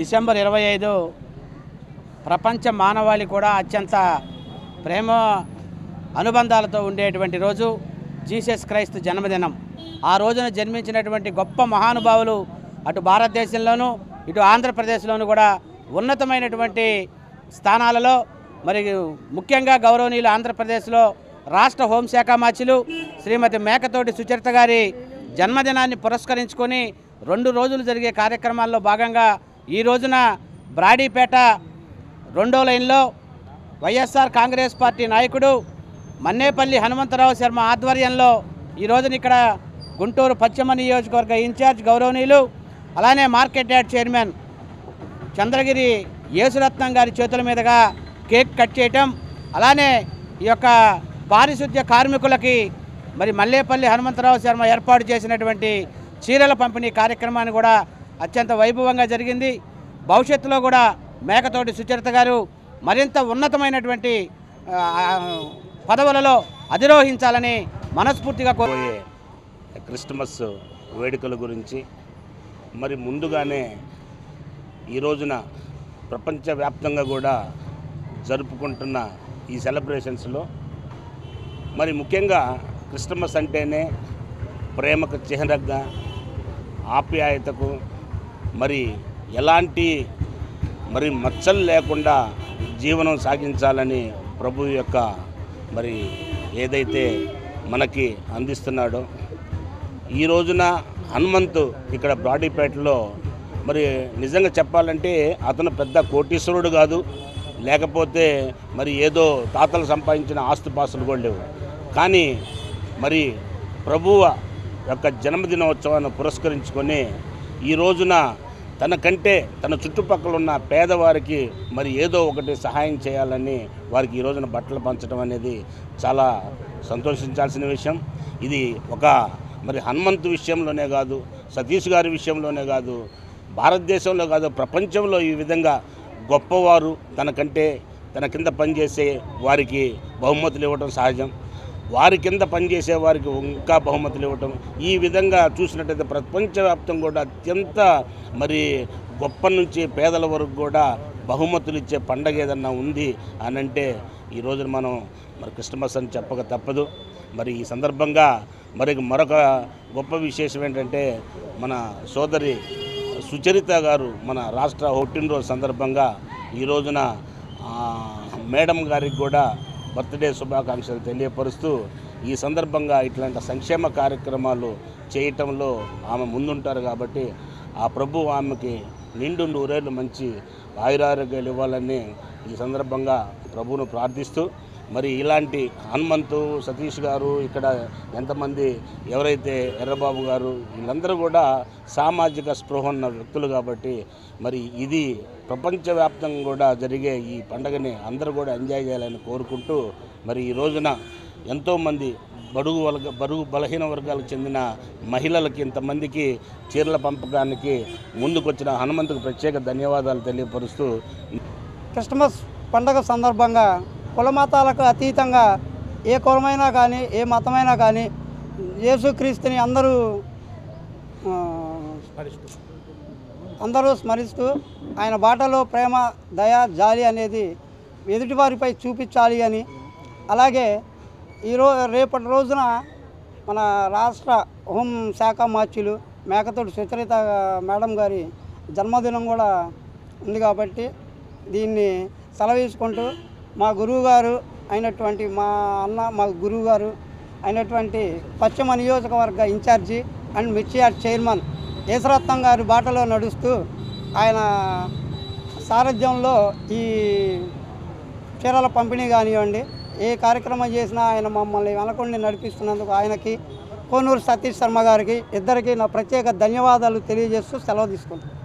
December 25 ప్రపంచ మానవాళి కూడా అత్యంత ప్రేమ అనుబంధాలతో ఉండేటువంటి రోజు జీసస్ క్రైస్తు జన్మదినం. ఆ రోజున జన్మించినటువంటి గొప్ప మహానుభావులు అటు భారతదేశంలోనూ ఇటు ఆంధ్రప్రదేశ్లోనూ కూడా ఉన్నతమైనటువంటి స్థానాలలో మరి ముఖ్యంగా గౌరవనీయులు ఆంధ్రప్రదేశ్లో రాష్ట్ర హోంశాఖ మంత్రులు శ్రీమతి మేకతోటి సుచరిత గారి జన్మదినాన్ని పురస్కరించుకొని 2 రోజులు జరిగే కార్యక్రమాల్లో భాగంగా ఈ రోజున బ్రాడీపేట 2వ లైన్లో వైఎస్ఆర్ కాంగ్రెస్ పార్టీ నాయకుడు మన్నేపల్లి హనుమంతరావు శర్మ ఆధ్వర్యంలో ఈ రోజున ఇక్కడ గుంటూరు పశ్చిమ నియోజకవర్గ ఇన్ఛార్జ్ గౌరవనీయులు అలానే market yard chairman Chandragiri Yesuratnam గారి చేతుల మీదుగా కేక్ కట్ చేయటం, అలానే ఈ యొక్క పారిశుద్ధ్య కార్మికులకి మరి మల్లేపల్లి హనుమంతరావు శర్మ ఏర్పాటు చేసినటువంటి చీరల పంపిణీ కార్యక్రమాన్ని కూడా అత్యంత వైభవంగా జరిగింది. భవిష్యత్తులో కూడా మేకతోటి సుచరిత గారు మరింత ఉన్నతమైనటువంటి పదవులలో అధిరోహించాలని మనస్ఫూర్తిగా కోరే క్రిస్మస్ వేడుకల గురించి మరి ముందుగానే ఈ రోజున ప్రపంచవ్యాప్తంగా కూడా జరుపుకుంటున్న ఈ సెలబ్రేషన్స్లో మరి ముఖ్యంగా క్రిస్మస్ అంటేనే ప్రేమకు చిహ్నంగా ఆప్యాయతకు మరి ఎలాంటి మరి మచ్చలు లేకుండా జీవనం సాగించాలని ప్రభు యొక్క మరి ఏదైతే మనకి అందిస్తున్నాడో ఈ రోజున హనుమంతు ఇక్కడ బ్రాడీపేటలో మరి నిజంగా చెప్పాలంటే అతను పెద్ద కోటీశ్వరుడు కాదు, లేకపోతే మరి ఏదో తాతలు సంపాదించిన ఆస్తుపాస్తులు కూడా లేవు. కానీ మరి ప్రభువ యొక్క జన్మదినోత్సవాన్ని పురస్కరించుకొని ఈ రోజున తనకంటే తన చుట్టుపక్కల ఉన్న పేదవారికి మరి ఏదో ఒకటి సహాయం చేయాలని వారికి ఈ రోజున బట్టలు పంచడం అనేది చాలా సంతోషించాల్సిన విషయం. ఇది ఒక మరి హనుమంతు విషయంలోనే కాదు, సతీష్ గారి విషయంలోనే కాదు, భారతదేశంలో కాదు ప్రపంచంలో ఈ విధంగా గొప్పవారు తనకంటే తన కింద పనిచేసే వారికి బహుమతులు ఇవ్వడం సహజం, వారి కింద పనిచేసే వారికి ఇంకా బహుమతులు ఇవ్వటం, ఈ విధంగా చూసినట్టయితే ప్రపంచవ్యాప్తంగా కూడా అత్యంత మరి గొప్ప నుంచి పేదల వరకు కూడా బహుమతులు ఇచ్చే పండగ ఏదన్నా ఉంది అని అంటే ఈ రోజున మనం మరి క్రిస్మస్ అని చెప్పక తప్పదు. మరి ఈ సందర్భంగా మరొక గొప్ప విశేషం ఏంటంటే మన సోదరి సుచరిత గారు మన రాష్ట్ర పుట్టినరోజు సందర్భంగా ఈ రోజున మేడం గారికి కూడా బర్త్డే శుభాకాంక్షలు తెలియపరుస్తూ ఈ సందర్భంగా ఇట్లాంటి సంక్షేమ కార్యక్రమాలు చేయటంలో ఆమె ముందుంటారు కాబట్టి ఆ ప్రభు ఆమెకి నిండు నూరేళ్ళు మంచి ఆయురారోగ్యాలు ఇవ్వాలని ఈ సందర్భంగా ప్రభువును ప్రార్థిస్తూ మరి ఇలాంటి హనుమంతు సతీష్ గారు ఇక్కడ ఎంతమంది ఎవరైతే ఎర్రబాబు గారు వీళ్ళందరూ కూడా సామాజిక స్పృహ ఉన్న వ్యక్తులు కాబట్టి మరి ఇది ప్రపంచవ్యాప్తంగా కూడా జరిగే ఈ పండుగని అందరూ కూడా ఎంజాయ్ చేయాలని కోరుకుంటూ మరి ఈ రోజున ఎంతోమంది బడుగు బలహీన వర్గాలకు చెందిన మహిళలకి ఇంతమందికి చీరల పంపకానికి ముందుకొచ్చిన హనుమంతుకు ప్రత్యేక ధన్యవాదాలు తెలియపరుస్తూ క్రిస్మస్ పండుగ సందర్భంగా కులమతాలకు అతీతంగా ఏ కులమైనా కానీ ఏ మతమైనా కానీ యేసుక్రీస్తుని అందరూ స్మరిస్తూ ఆయన బాటలో ప్రేమ దయ జాలి అనేది ఎదుటివారిపై చూపించాలి అని, అలాగే రేపటి రోజున మన రాష్ట్ర హోంశాఖ మంత్రులు మేకతోటి సుచరిత మేడం గారి జన్మదినం కూడా ఉంది కాబట్టి దీన్ని సెలవీసుకుంటూ మా గురువుగారు అయినటువంటి మా గురువుగారు అయినటువంటి పశ్చిమ నియోజకవర్గ ఇన్ఛార్జి అండ్ మిర్చియార్డ్ చైర్మన్ యేసురత్నం గారి బాటలో నడుస్తూ ఆయన సారథ్యంలో ఈ చీరల పంపిణీ కానివ్వండి ఏ కార్యక్రమం చేసినా ఆయన మమ్మల్ని వెనకుండి నడిపిస్తున్నందుకు ఆయనకి కోనూరు సతీష్ శర్మ గారికి ఇద్దరికి నా ప్రత్యేక ధన్యవాదాలు తెలియజేస్తూ సెలవు తీసుకుంటాను.